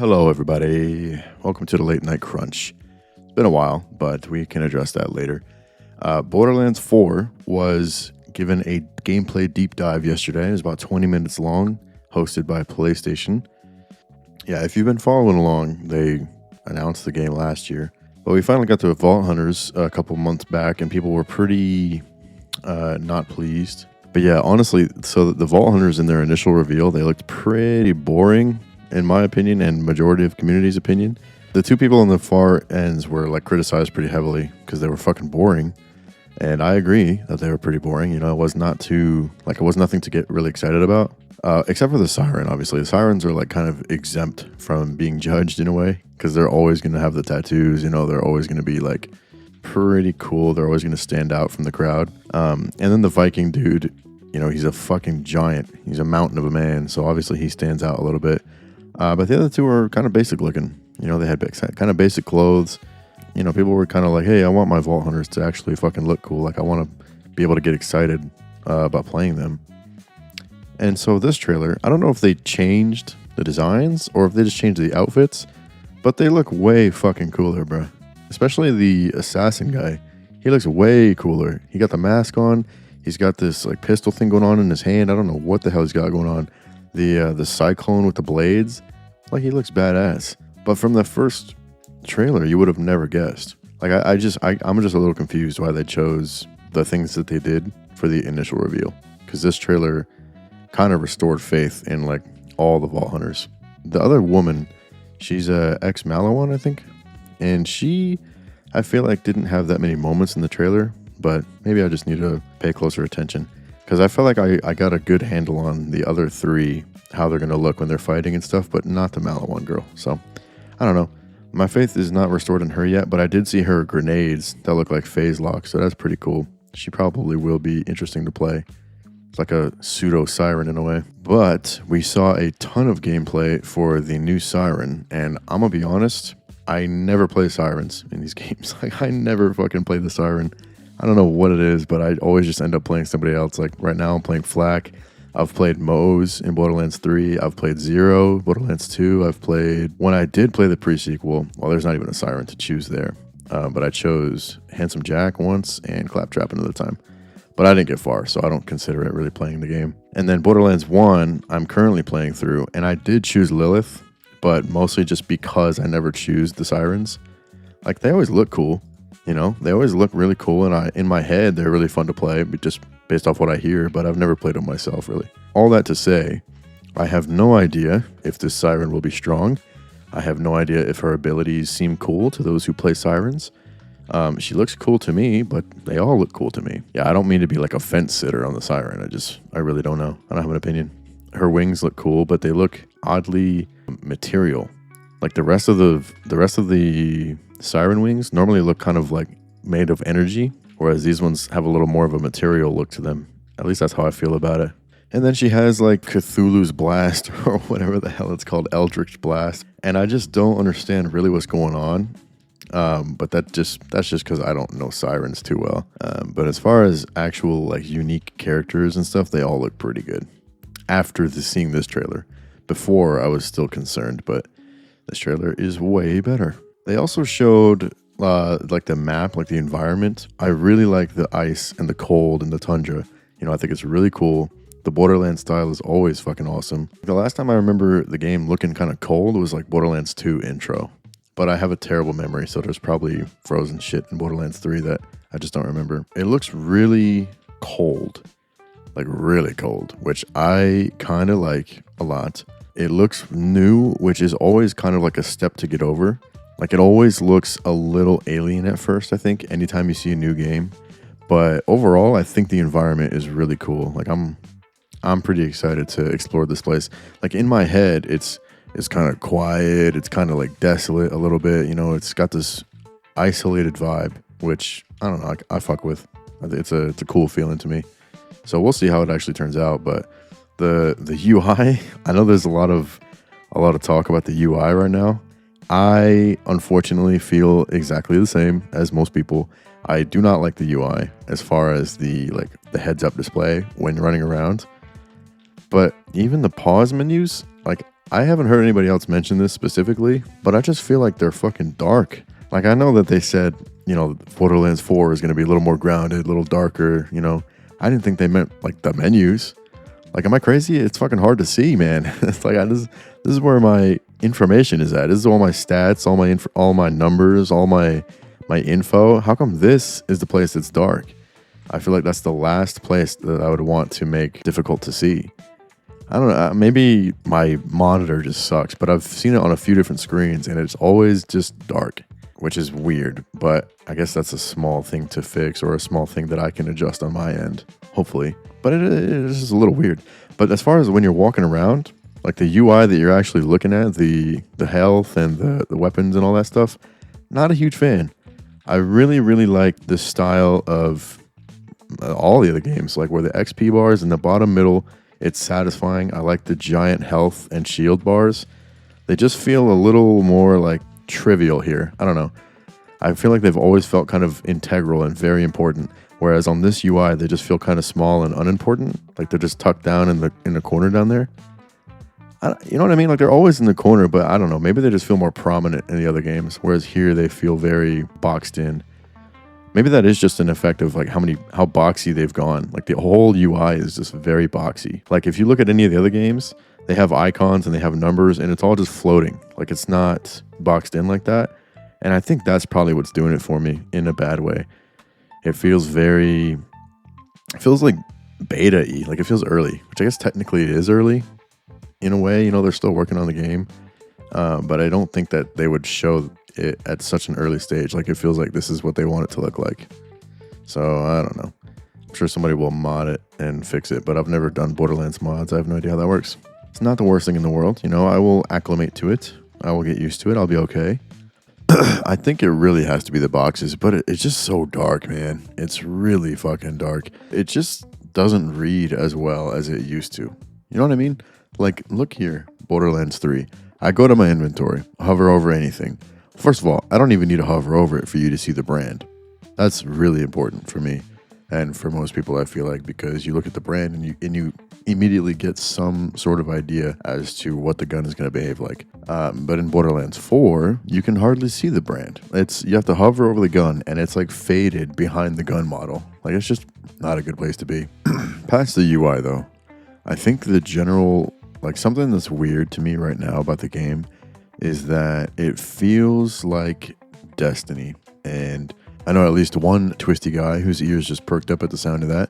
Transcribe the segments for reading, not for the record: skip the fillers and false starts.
Hello, everybody. Welcome to the Late Night Crunch. It's been a while, but we can address that later. Borderlands 4 was given a gameplay deep dive yesterday. It was about 20 minutes long, hosted by PlayStation. Yeah, if you've been following along, they announced the game last year. But we finally got to Vault Hunters a couple months back, and people were pretty not pleased. But yeah, honestly, so the Vault Hunters in their initial reveal, they looked pretty boring, in my opinion, and majority of community's opinion. The two people on the far ends were like criticized pretty heavily because they were fucking boring. And I agree that they were pretty boring. You know, it was nothing to get really excited about. Except for the Siren, obviously. The Sirens are like kind of exempt from being judged in a way because they're always going to have the tattoos. You know, they're always going to be like pretty cool. They're always going to stand out from the crowd. And then the Viking dude, you know, he's a fucking giant. He's a mountain of a man. So obviously he stands out a little bit. But the other two were kind of basic looking. You know, they had kind of basic clothes. You know, people were kind of like, hey, I want my Vault Hunters to actually fucking look cool. Like, I want to be able to get excited about playing them. And so this trailer, I don't know if they changed the designs or if they just changed the outfits, but they look way fucking cooler, bro. Especially the assassin guy. He looks way cooler. He got the mask on. He's got this like pistol thing going on in his hand. I don't know what the hell he's got going on. The cyclone with the blades. Like, he looks badass. But from the first trailer, you would have never guessed. Like, I'm just a little confused why they chose the things that they did for the initial reveal. Because this trailer kind of restored faith in, like, all the Vault Hunters. The other woman, she's a ex-Malawan, I think. And she, I feel like, didn't have that many moments in the trailer. But maybe I just need to pay closer attention. Because I felt like I got a good handle on the other three, how they're going to look when they're fighting and stuff, but not the Malawan girl. So, I don't know. My faith is not restored in her yet, but I did see her grenades that look like phase lock, so that's pretty cool. She probably will be interesting to play. It's like a pseudo Siren in a way. But we saw a ton of gameplay for the new Siren, and I'm going to be honest, I never play Sirens in these games. Like, I never fucking play the Siren. I don't know what it is, but I always just end up playing somebody else. Like, right now I'm playing Flak. I've played Moze in Borderlands 3. I've played Zero, Borderlands 2. I've played... When I did play the pre-sequel, well, there's not even a Siren to choose there. But I chose Handsome Jack once and Claptrap another time. But I didn't get far, so I don't consider it really playing the game. And then Borderlands 1, I'm currently playing through, and I did choose Lilith, but mostly just because I never choose the Sirens. Like, they always look cool. You know, they always look really cool, and in my head, they're really fun to play, just based off what I hear, but I've never played them myself, really. All that to say, I have no idea if this Siren will be strong. I have no idea if her abilities seem cool to those who play Sirens. She looks cool to me, but they all look cool to me. Yeah, I don't mean to be like a fence sitter on the Siren. I really don't know. I don't have an opinion. Her wings look cool, but they look oddly material. Like the rest of the Siren wings normally look kind of like made of energy, whereas these ones have a little more of a material look to them. At least that's how I feel about it. And then she has like Cthulhu's Blast or whatever the hell it's called, Eldritch Blast. And I just don't understand really what's going on. But that's just because I don't know Sirens too well. But as far as actual like unique characters and stuff, they all look pretty good. After seeing this trailer. Before I was still concerned, but this trailer is way better. They also showed like the map, like the environment. I really like the ice and the cold and the tundra. You know, I think it's really cool. The Borderlands style is always fucking awesome. The last time I remember the game looking kind of cold was like Borderlands 2 intro. But I have a terrible memory, so there's probably frozen shit in Borderlands 3 that I just don't remember. It looks really cold. Like really cold, which I kind of like a lot. It looks new, which is always kind of like a step to get over. Like, it always looks a little alien at first, I think, anytime you see a new game. But overall, I think the environment is really cool. Like, I'm pretty excited to explore this place. Like, in my head, it's kind of quiet. It's kind of like desolate a little bit. You know, it's got this isolated vibe, which, I don't know, I fuck with. It's a cool feeling to me. So we'll see how it actually turns out. But the UI, I know there's a lot of talk about the UI right now. I unfortunately feel exactly the same as most people. I do not like the UI as far as the heads up display when running around. But even the pause menus, like, I haven't heard anybody else mention this specifically, but I just feel like they're fucking dark. Like, I know that they said, Borderlands 4 is going to be a little more grounded, a little darker, I didn't think they meant, like, the menus. Like, am I crazy? It's fucking hard to see, man. It's like, this is where my information is at. This is all my stats, all my numbers, all my info. How come this is the place that's dark? I feel like that's the last place that I would want to make difficult to see. I don't know. Maybe my monitor just sucks, but I've seen it on a few different screens, and it's always just dark, which is weird. But I guess that's a small thing to fix, or a small thing that I can adjust on my end, hopefully. But it is just a little weird. But as far as when you're walking around, like the UI that you're actually looking at, the health and the weapons and all that stuff, not a huge fan. I really, really like the style of all the other games, like where the XP bars in the bottom middle, it's satisfying. I like the giant health and shield bars. They just feel a little more like trivial here. I don't know. I feel like they've always felt kind of integral and very important. Whereas on this UI, they just feel kind of small and unimportant. Like they're just tucked down in the corner down there. You know what I mean? Like they're always in the corner, but I don't know. Maybe they just feel more prominent in the other games. Whereas here they feel very boxed in. Maybe that is just an effect of like how boxy they've gone. Like the whole UI is just very boxy. Like if you look at any of the other games, they have icons and they have numbers and it's all just floating. Like it's not boxed in like that. And I think that's probably what's doing it for me in a bad way. It feels like beta-y. Like it feels early, which I guess technically it is early in a way. They're still working on the game. But I don't think that they would show it at such an early stage. Like it feels like this is what they want it to look like. So I don't know. I'm sure somebody will mod it and fix it, but I've never done Borderlands mods. I have no idea how that works. It's not the worst thing in the world. I will acclimate to it. I will get used to it. I'll be okay. I think it really has to be the boxes, but it's just so dark, man. It's really fucking dark. It just doesn't read as well as it used to. You know what I mean? Like, look here, Borderlands 3. I go to my inventory, hover over anything. First of all, I don't even need to hover over it for you to see the brand. That's really important for me and for most people, I feel like, because you look at the brand and you immediately get some sort of idea as to what the gun is going to behave like. But in Borderlands 4, you can hardly see the brand. You have to hover over the gun and it's like faded behind the gun model. Like it's just not a good place to be. Past the UI though, I think the general, like something that's weird to me right now about the game is that it feels like Destiny. And I know at least one twisty guy whose ears just perked up at the sound of that.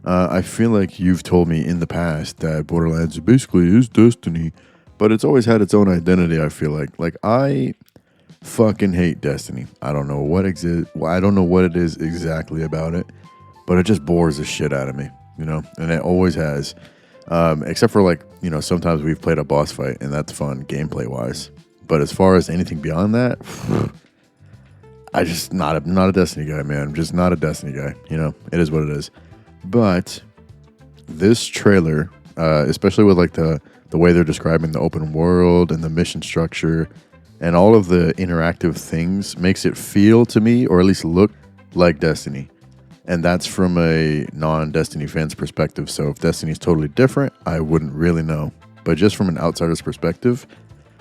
I feel like you've told me in the past that Borderlands basically is Destiny, but it's always had its own identity, I feel like. Like, I fucking hate Destiny. I don't know what it is exactly about it, but it just bores the shit out of me, and it always has. Except for like, sometimes we've played a boss fight and that's fun gameplay wise. But as far as anything beyond that, I'm not a Destiny guy, man. I'm just not a Destiny guy. It is what it is. But this trailer, especially with like the way they're describing the open world and the mission structure and all of the interactive things, makes it feel to me, or at least look like Destiny. And that's from a non-Destiny fan's perspective. So if Destiny's totally different, I wouldn't really know. But just from an outsider's perspective,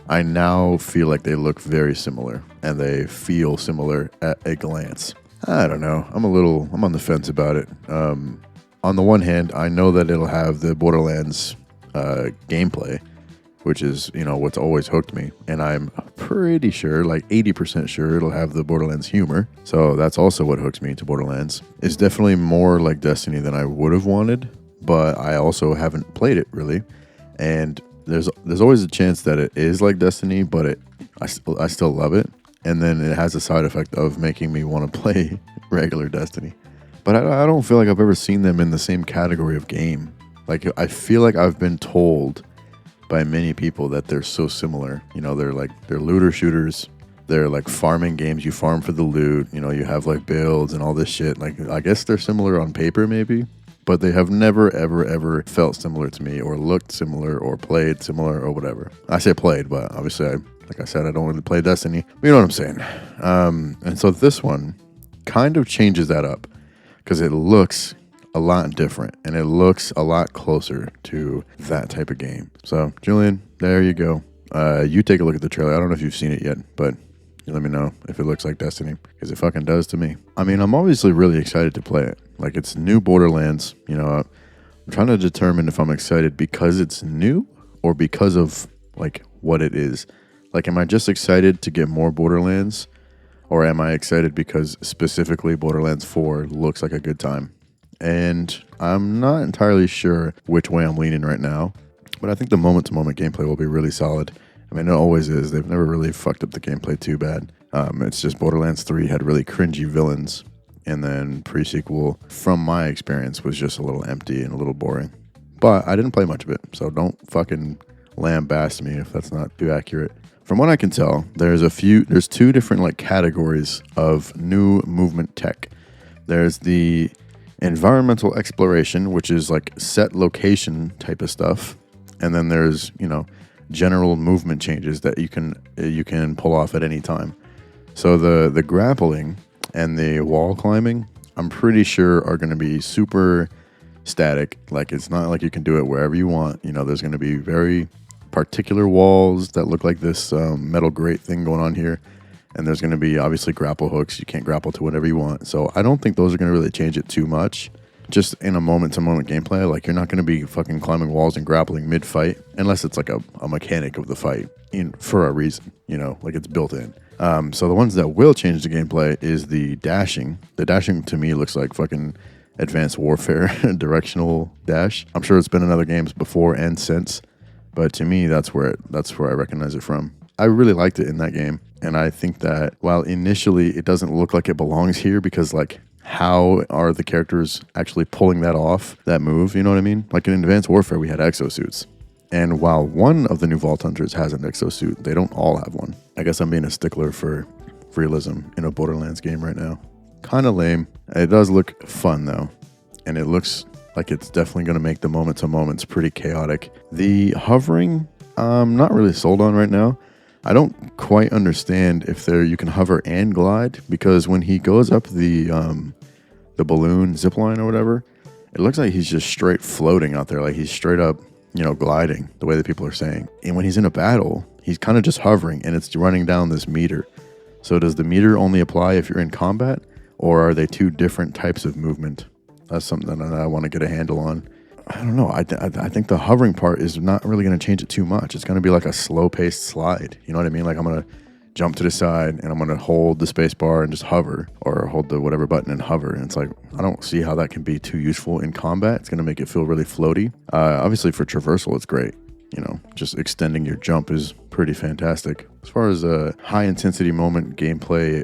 I now feel like they look very similar and they feel similar at a glance. I don't know. I'm on the fence about it. On the one hand, I know that it'll have the Borderlands gameplay, which is, what's always hooked me. And I'm pretty sure, like 80% sure, it'll have the Borderlands humor. So that's also what hooks me to Borderlands. It's definitely more like Destiny than I would have wanted, but I also haven't played it really. And there's always a chance that it is like Destiny, but I still love it. And then it has a side effect of making me want to play regular Destiny. But I don't feel like I've ever seen them in the same category of game. Like, I feel like I've been told by many people that they're so similar. They're looter shooters. They're like farming games. You farm for the loot. You have like builds and all this shit. Like, I guess they're similar on paper maybe, but they have never, ever, ever felt similar to me or looked similar or played similar or whatever. I say played, but obviously, like I said, I don't really play Destiny. You know what I'm saying? And so this one kind of changes that up because it looks a lot different, and it looks a lot closer to that type of game. So, Julian, there you go. You take a look at the trailer. I don't know if you've seen it yet, but you let me know if it looks like Destiny, because it fucking does to me. I mean, I'm obviously really excited to play it. Like, it's new Borderlands. You know, I'm trying to determine if I'm excited because it's new or because of, like, what it is. Like, am I just excited to get more Borderlands, or am I excited because specifically Borderlands 4 looks like a good time? And I'm not entirely sure which way I'm leaning right now, but I think the moment-to-moment gameplay will be really solid. I mean, it always is. They've never really fucked up the gameplay too bad. It's just Borderlands 3 had really cringy villains, and then pre-sequel, from my experience, was just a little empty and a little boring. But I didn't play much of it, so don't fucking lambaste me if that's not too accurate. From what I can tell, there's two different like categories of new movement tech. There's the environmental exploration, which is like set location type of stuff, and then there's, you know, general movement changes that you can pull off at any time. So the grappling and the wall climbing, I'm pretty sure are going to be super static. Like, it's not like you can do it wherever you want. You know, there's going to be very particular walls that look like this metal grate thing going on here, and there's going to be obviously grapple hooks. You can't grapple to whatever you want. So I don't think those are going to really change it too much. Just in a moment-to-moment gameplay, like, you're not going to be fucking climbing walls and grappling mid-fight unless it's like a mechanic of the fight for a reason, you know, like it's built in. So the ones that will change the gameplay is the dashing. The dashing to me looks like fucking Advanced Warfare directional dash. I'm sure it's been in other games before and since, but to me, that's where I recognize it from. I really liked it in that game, and I think that while initially it doesn't look like it belongs here, because like, how are the characters actually pulling that off, that move? You know what I mean? Like in Advanced Warfare, we had exosuits. And while one of the new Vault Hunters has an exosuit, they don't all have one. I guess I'm being a stickler for realism in a Borderlands game right now. Kind of lame. It does look fun though. And it looks like it's definitely going to make the moment-to-moments pretty chaotic. The hovering, I'm not really sold on right now. I don't quite understand if you can hover and glide, because when he goes up the balloon zipline or whatever, it looks like he's just straight floating out there, like he's straight up, you know, gliding, the way that people are saying. And when he's in a battle, he's kind of just hovering, and it's running down this meter. So does the meter only apply if you're in combat, or are they two different types of movement? That's something that I want to get a handle on. I don't know. I think the hovering part is not really going to change it too much. It's going to be like a slow-paced slide. You know what I mean? Like, I'm going to jump to the side, and I'm going to hold the space bar and just hover, or hold the whatever button and hover. And it's like, I don't see how that can be too useful in combat. It's going to make it feel really floaty. Obviously, for traversal, it's great. You know, just extending your jump is pretty fantastic. As far as high-intensity moment gameplay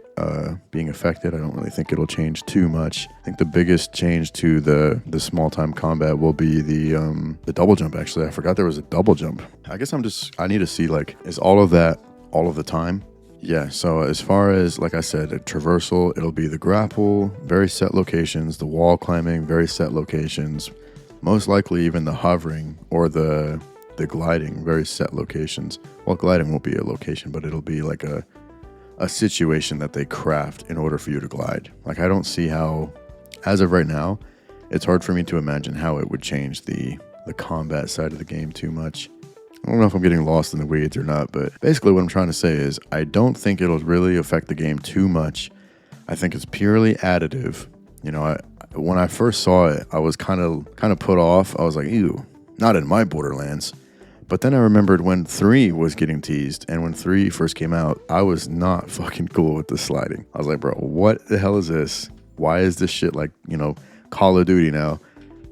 being affected, I don't really think it'll change too much. I think the biggest change to the small-time combat will be the double jump, actually. I forgot there was a double jump. I guess I need to see, like, is all of that all of the time? Yeah, so as far as, like I said, a traversal, it'll be the grapple, very set locations, the wall climbing, very set locations, most likely even the hovering or the gliding, very set locations. Well, gliding won't be a location, but it'll be like a situation that they craft in order for you to glide. Like, I don't see how, as of right now, it's hard for me to imagine how it would change the combat side of the game too much. I don't know if I'm getting lost in the weeds or not, but basically what I'm trying to say is I don't think it'll really affect the game too much. I think it's purely additive. You know, when I first saw it, I was kind of put off. I was like, ew, not in my Borderlands. But then I remembered when 3 was getting teased, and when 3 first came out, I was not fucking cool with the sliding. I was like, bro, what the hell is this? Why is this shit like, you know, Call of Duty now?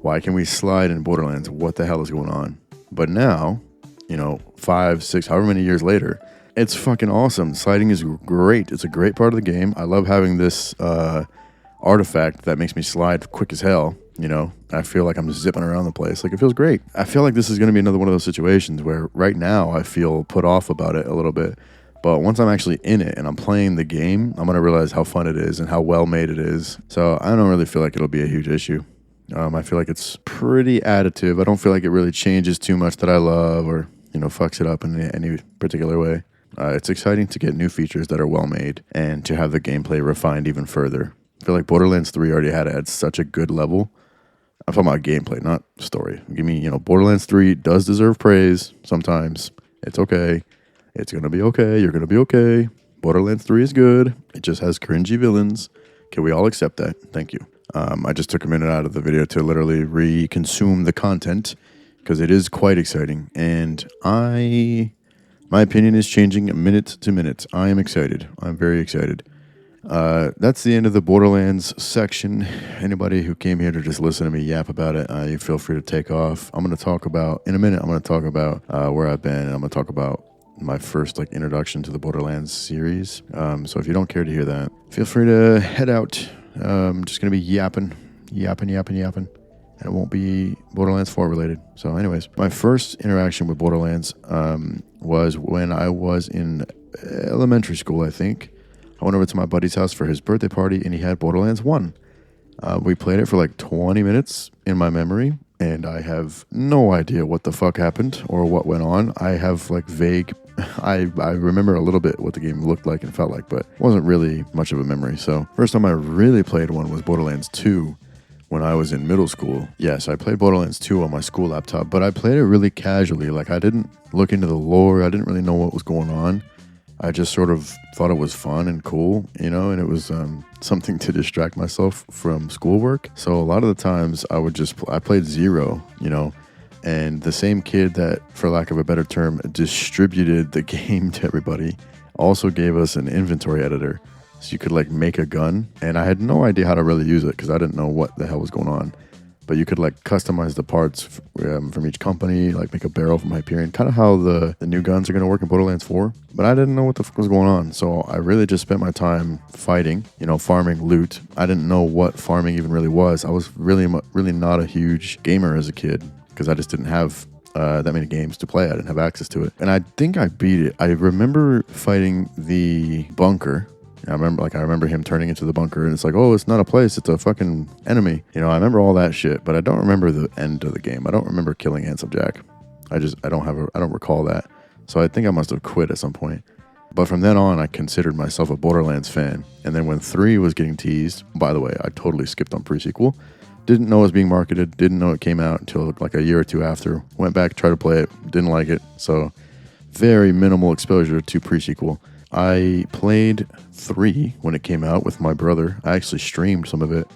Why can we slide in Borderlands? What the hell is going on? But now, you know, 5, 6, however many years later, it's fucking awesome. Sliding is great. It's a great part of the game. I love having this artifact that makes me slide quick as hell. You know, I feel like I'm just zipping around the place. Like, it feels great. I feel like this is going to be another one of those situations where right now I feel put off about it a little bit. But once I'm actually in it and I'm playing the game, I'm going to realize how fun it is and how well made it is. So I don't really feel like it'll be a huge issue. I feel like it's pretty additive. I don't feel like it really changes too much that I love or, you know, fucks it up in any particular way. It's exciting to get new features that are well made and to have the gameplay refined even further. I feel like Borderlands 3 already had it at such a good level I'm talking about gameplay, not story. Give me, Borderlands 3 does deserve praise sometimes. It's okay. It's going to be okay. You're going to be okay. Borderlands 3 is good. It just has cringy villains. Can we all accept that? Thank you. I just took a minute out of the video to literally re-consume the content because it is quite exciting. And my opinion is changing minute to minute. I am excited. I'm very excited. That's the end of the Borderlands section. Anybody who came here to just listen to me yap about it, you feel free to take off. I'm going to talk about, in a minute, I'm going to talk about where I've been, and I'm going to talk about my first introduction to the Borderlands series. So if you don't care to hear that, feel free to head out. I'm just going to be yapping, and it won't be Borderlands 4 related. So anyways, my first interaction with Borderlands was when I was in elementary school, I think. I went over to my buddy's house for his birthday party, and he had Borderlands 1. We played it for 20 minutes in my memory, and I have no idea what the fuck happened or what went on. I have vague... I remember a little bit what the game looked like and felt like, but it wasn't really much of a memory. So first time I really played one was Borderlands 2 when I was in middle school. Yes, I played Borderlands 2 on my school laptop, but I played it really casually. I didn't look into the lore. I didn't really know what was going on. I just sort of thought it was fun and cool, and it was something to distract myself from schoolwork. So a lot of the times I played Zero, and the same kid that, for lack of a better term, distributed the game to everybody also gave us an inventory editor. So you could make a gun, and I had no idea how to really use it because I didn't know what the hell was going on. But you could customize the parts from each company, make a barrel from Hyperion, kind of how the new guns are going to work in Borderlands 4. But I didn't know what the fuck was going on, so I really just spent my time fighting, farming loot. I didn't know what farming even really was. I was really not a huge gamer as a kid because I just didn't have that many games to play. I didn't have access to it, and I think I beat it. I remember fighting the bunker. I remember him turning into the bunker, and it's oh, it's not a place, it's a fucking enemy. I remember all that shit, but I don't remember the end of the game. I don't remember killing Handsome Jack. I don't recall that. So I think I must have quit at some point. But from then on, I considered myself a Borderlands fan. And then when 3 was getting teased, by the way, I totally skipped on pre-sequel. Didn't know it was being marketed, didn't know it came out until a year or two after. Went back, tried to play it, didn't like it. So very minimal exposure to pre-sequel. I played 3 when it came out with my brother. I actually streamed some of it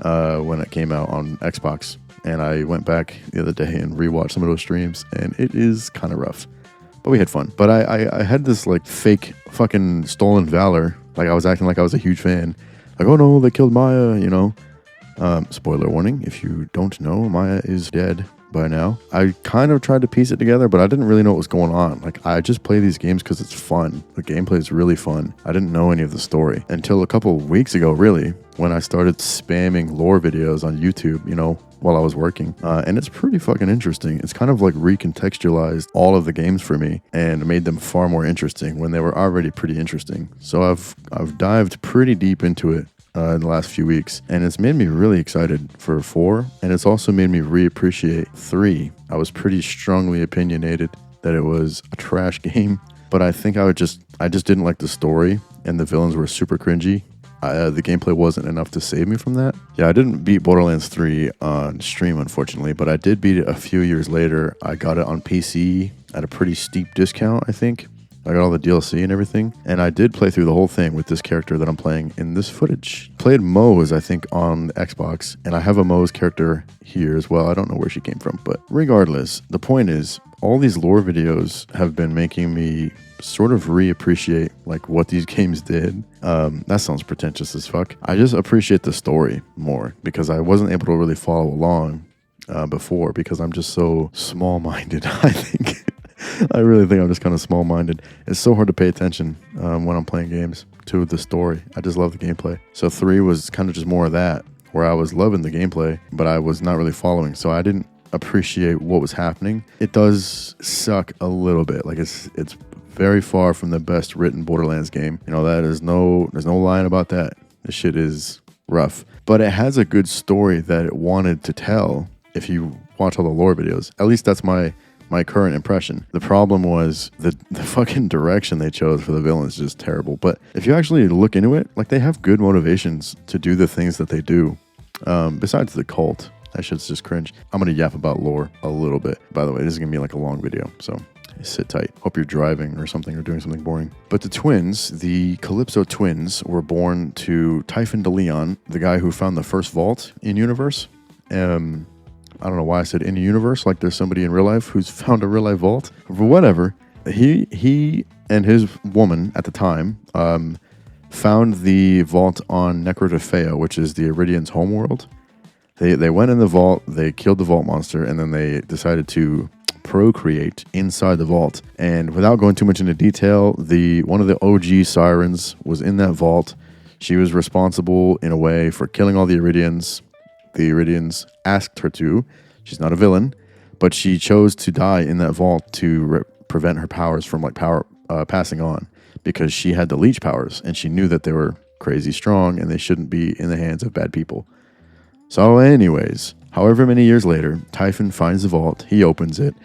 when it came out on Xbox. And I went back the other day and rewatched some of those streams, and it is kind of rough. But we had fun. But I had this fake fucking stolen valor. I was acting like I was a huge fan. Oh no, they killed Maya, Spoiler warning, if you don't know, Maya is dead by now. I kind of tried to piece it together, but I didn't really know what was going on. I just play these games because it's fun. The gameplay is really fun. I didn't know any of the story until a couple of weeks ago, really, when I started spamming lore videos on YouTube, while I was working. And it's pretty fucking interesting. It's kind of recontextualized all of the games for me and made them far more interesting when they were already pretty interesting. So I've dived pretty deep into it in the last few weeks, and it's made me really excited for 4, and it's also made me reappreciate 3. I was pretty strongly opinionated that it was a trash game, but I think I just didn't like the story, and the villains were super cringy. The gameplay wasn't enough to save me from that. Yeah, I didn't beat Borderlands 3 on stream, unfortunately, but I did beat it a few years later. I got it on PC at a pretty steep discount, I think. I got all the DLC and everything, and I did play through the whole thing with this character that I'm playing in this footage. Played Moe's, I think, on Xbox, and I have a Moe's character here as well. I don't know where she came from, but regardless, the point is, all these lore videos have been making me sort of reappreciate what these games did. That sounds pretentious as fuck. I just appreciate the story more because I wasn't able to really follow along before because I'm just so small-minded, I think. I really think I'm just kind of small-minded. It's so hard to pay attention when I'm playing games to the story. I just love the gameplay. So 3 was kind of just more of that, where I was loving the gameplay, but I was not really following. So I didn't appreciate what was happening. It does suck a little bit. It's very far from the best written Borderlands game. There's no lying about that. This shit is rough. But it has a good story that it wanted to tell if you watch all the lore videos. At least that's my current impression. The problem was the fucking direction they chose for the villains is just terrible. But if you actually look into it, they have good motivations to do the things that they do. Besides the cult, That shit's just cringe. I'm going to yap about lore a little bit. By the way, this is going to be like a long video, so sit tight. Hope you're driving or something or doing something boring. But the twins, the Calypso twins, were born to Typhon DeLeon, the guy who found the first vault in universe. I don't know why I said in universe, like there's somebody in real life who's found a real life vault. But whatever. He and his woman at the time found the vault on Necrotafea, which is the Iridian's homeworld. They went in the vault, they killed the vault monster, and then they decided to procreate inside the vault. And without going too much into detail, one of the OG Sirens was in that vault. She was responsible in a way for killing all the Iridians. The Iridians asked her to. She's not a villain, but she chose to die in that vault to prevent her powers from passing on, because she had the leech powers and she knew that they were crazy strong and they shouldn't be in the hands of bad people. So anyways, however many years later, Typhon finds the vault, he opens it,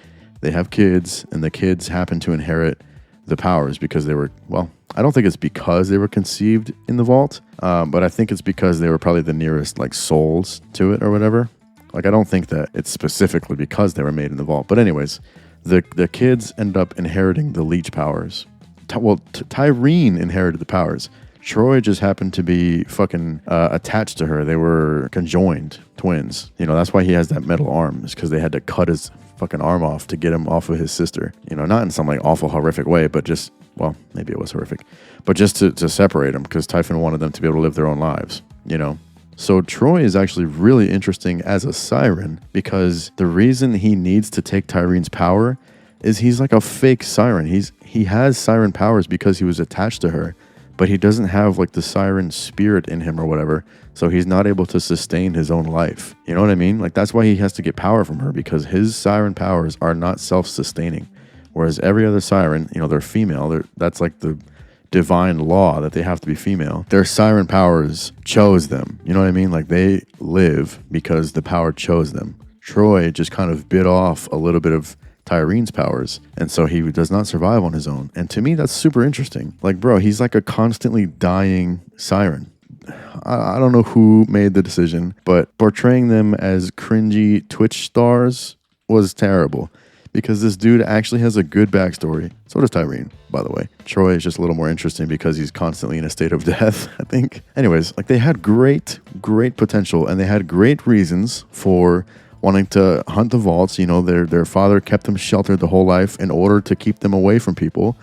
they have kids, and the kids happen to inherit the powers because they were, well, I don't think it's because they were conceived in the vault, but I think it's because they were probably the nearest like souls to it or whatever. Like, I don't think that it's specifically because they were made in the vault. But anyways, the kids end up inheriting the leech powers. Tyreen inherited the powers. Troy just happened to be fucking attached to her. They were conjoined twins. You know, that's why he has that metal arm. It's because they had to cut his fucking arm off to get him off of his sister. You know, not in some like awful horrific way, but just, well, maybe it was horrific. But just to separate them, because Typhon wanted them to be able to live their own lives, you know? So Troy is actually really interesting as a Siren, because the reason he needs to take Tyreen's power is he's like a fake Siren. He has Siren powers because he was attached to her, but he doesn't have like the Siren spirit in him or whatever, so he's not able to sustain his own life. You know what I mean? Like, that's why he has to get power from her, because his Siren powers are not self-sustaining. Whereas every other Siren, you know, they're female. That's like the divine law that they have to be female. Their Siren powers chose them. You know what I mean? Like, they live because the power chose them. Troy just kind of bit off a little bit of Tyreen's powers, and so he does not survive on his own. And to me, that's super interesting. Like, bro, he's like a constantly dying Siren. I don't know who made the decision, but portraying them as cringy Twitch stars was terrible, because this dude actually has a good backstory. So does Tyreen, by the way. Troy is just a little more interesting because he's constantly in a state of death, I think. Anyways, like, they had great potential, and they had great reasons for wanting to hunt the vaults. You know, their father kept them sheltered the whole life in order to keep them away from people,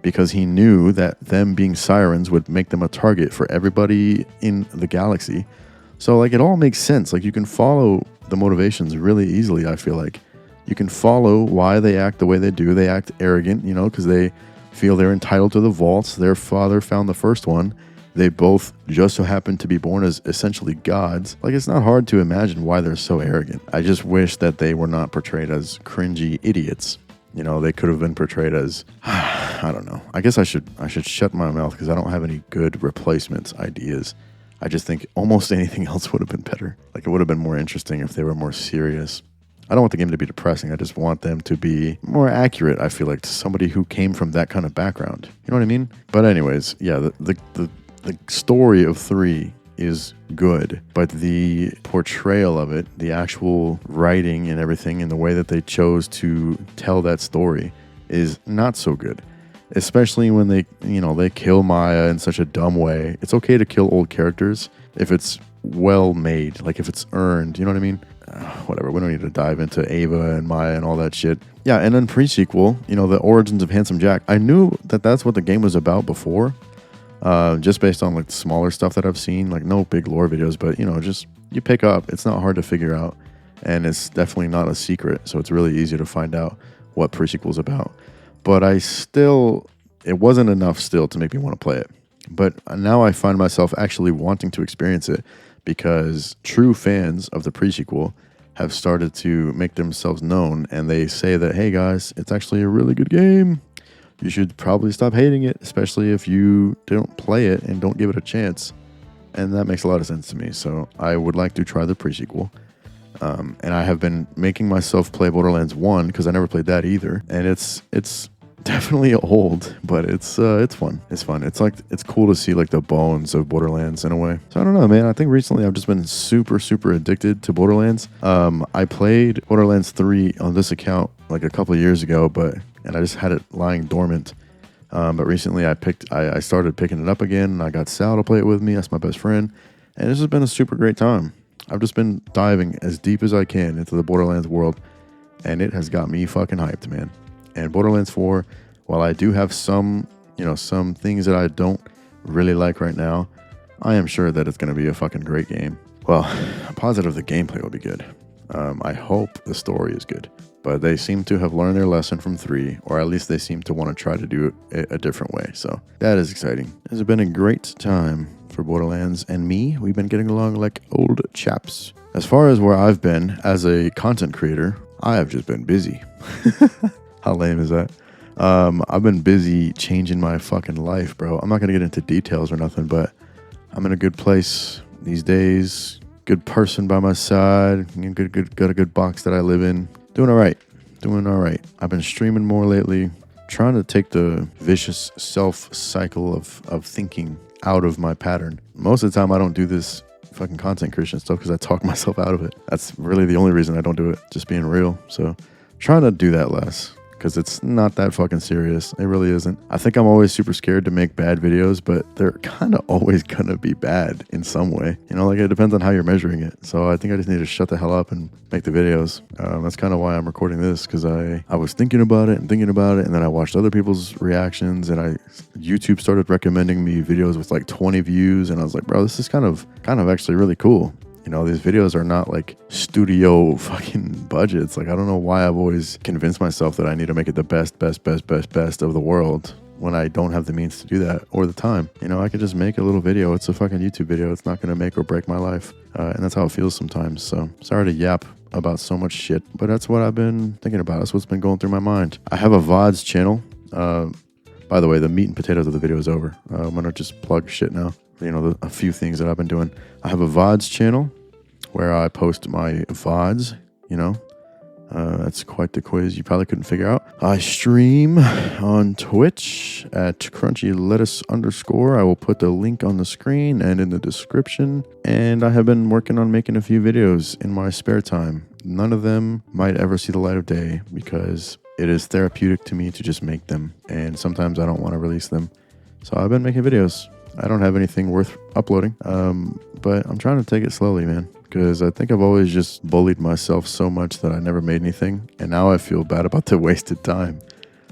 because he knew that them being Sirens would make them a target for everybody in the galaxy. So, like, it all makes sense. Like, you can follow the motivations really easily, I feel like. You can follow why they act the way they do. They act arrogant, you know, because they feel they're entitled to the vaults. Their father found the first one. They both just so happen to be born as essentially gods. Like, it's not hard to imagine why they're so arrogant. I just wish that they were not portrayed as cringy idiots. You know, they could have been portrayed as, I don't know. I guess I should shut my mouth, because I don't have any good replacements ideas. I just think almost anything else would have been better. Like, it would have been more interesting if they were more serious. I don't want the game to be depressing. I just want them to be more accurate, I feel like, to somebody who came from that kind of background. You know what I mean? But anyways, yeah, the story of 3 is good, but the portrayal of it, the actual writing and everything, and the way that they chose to tell that story is not so good. Especially when they kill Maya in such a dumb way. It's okay to kill old characters if it's well made, like if it's earned, you know what I mean? Whatever, we don't need to dive into Ava and Maya and all that shit. Yeah, and then pre-sequel, you know, the origins of Handsome Jack. I knew that that's what the game was about before, just based on like the smaller stuff that I've seen, like no big lore videos, but you know, just you pick up. It's not hard to figure out, and it's definitely not a secret, so it's really easy to find out what pre-sequel's about. But it wasn't enough still to make me want to play it. But now I find myself actually wanting to experience it, because true fans of the pre-sequel have started to make themselves known, and they say that, hey guys, it's actually a really good game. You should probably stop hating it, especially if you don't play it and don't give it a chance. And that makes a lot of sense to me. So I would like to try the pre-sequel. And I have been making myself play Borderlands 1, because I never played that either. And it's definitely old, but it's fun. It's fun. It's like it's cool to see like the bones of Borderlands in a way. So I don't know, man. I think recently I've just been super addicted to Borderlands. I played Borderlands 3 on this account like a couple of years ago, and I just had it lying dormant. But recently I started picking it up again, and I got Sal to play it with me. That's my best friend, and this has been a super great time. I've just been diving as deep as I can into the Borderlands world, and it has got me fucking hyped, man. And Borderlands 4, while I do have some things that I don't really like right now, I am sure that it's going to be a fucking great game. Well, I'm positive the gameplay will be good. I hope the story is good. But they seem to have learned their lesson from 3, or at least they seem to want to try to do it a different way. So that is exciting. It's been a great time for Borderlands and me. We've been getting along like old chaps. As far as where I've been as a content creator, I have just been busy. How lame is that? I've been busy changing my fucking life, bro. I'm not going to get into details or nothing, but I'm in a good place these days. Good person by my side. Got a good box that I live in. Doing all right. I've been streaming more lately, trying to take the vicious cycle of thinking out of my pattern. Most of the time I don't do this fucking content creation stuff because I talk myself out of it. That's really the only reason I don't do it, just being real. So trying to do that less, because it's not that fucking serious. It really isn't. I think I'm always super scared to make bad videos, but they're kind of always gonna be bad in some way. You know, like it depends on how you're measuring it. So I think I just need to shut the hell up and make the videos. That's kind of why I'm recording this, because I was thinking about it, and then I watched other people's reactions, and YouTube started recommending me videos with like 20 views, and I was like, bro, this is kind of actually really cool. You know, these videos are not like studio fucking budgets. Like, I don't know why I've always convinced myself that I need to make it the best of the world when I don't have the means to do that or the time. You know, I could just make a little video. It's a fucking YouTube video. It's not going to make or break my life. And that's how it feels sometimes. So sorry to yap about so much shit, but that's what I've been thinking about. That's what's been going through my mind. I have a VODs channel. By the way, the meat and potatoes of the video is over. I'm going to just plug shit now. You know, a few things that I've been doing. I have a VODs channel where I post my VODs, you know. That's quite the quiz you probably couldn't figure out. I stream on Twitch at crunchylettuce_. I will put the link on the screen and in the description. And I have been working on making a few videos in my spare time. None of them might ever see the light of day because it is therapeutic to me to just make them. And sometimes I don't want to release them. So I've been making videos. I don't have anything worth uploading, but I'm trying to take it slowly, man, because I think I've always just bullied myself so much that I never made anything, and now I feel bad about the wasted time.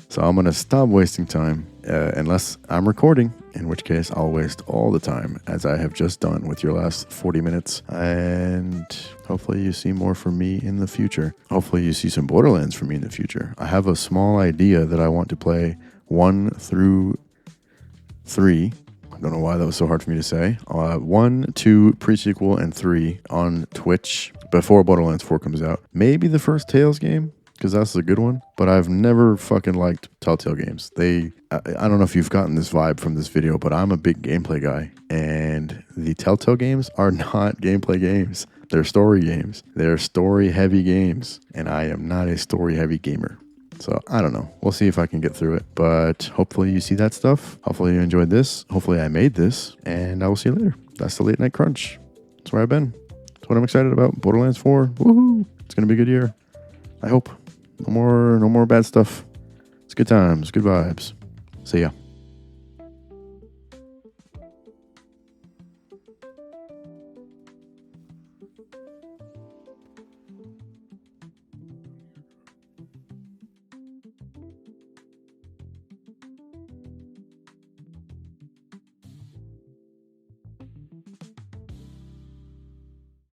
So I'm going to stop wasting time unless I'm recording, in which case I'll waste all the time, as I have just done with your last 40 minutes, and hopefully you see more from me in the future. Hopefully you see some Borderlands from me in the future. I have a small idea that I want to play 1 through 3. I don't know why that was so hard for me to say. 1, 2, pre-sequel, and 3 on Twitch before Borderlands 4 comes out. Maybe the first Tales game, because that's a good one. But I've never fucking liked Telltale games. I don't know if you've gotten this vibe from this video, but I'm a big gameplay guy. And the Telltale games are not gameplay games. They're story games. They're story-heavy games. And I am not a story-heavy gamer. So I don't know. We'll see if I can get through it. But hopefully you see that stuff. Hopefully you enjoyed this. Hopefully I made this. And I will see you later. That's the Late Night Crunch. That's where I've been. That's what I'm excited about. Borderlands 4. Woohoo! It's going to be a good year. I hope. No more bad stuff. It's good times. Good vibes. See ya.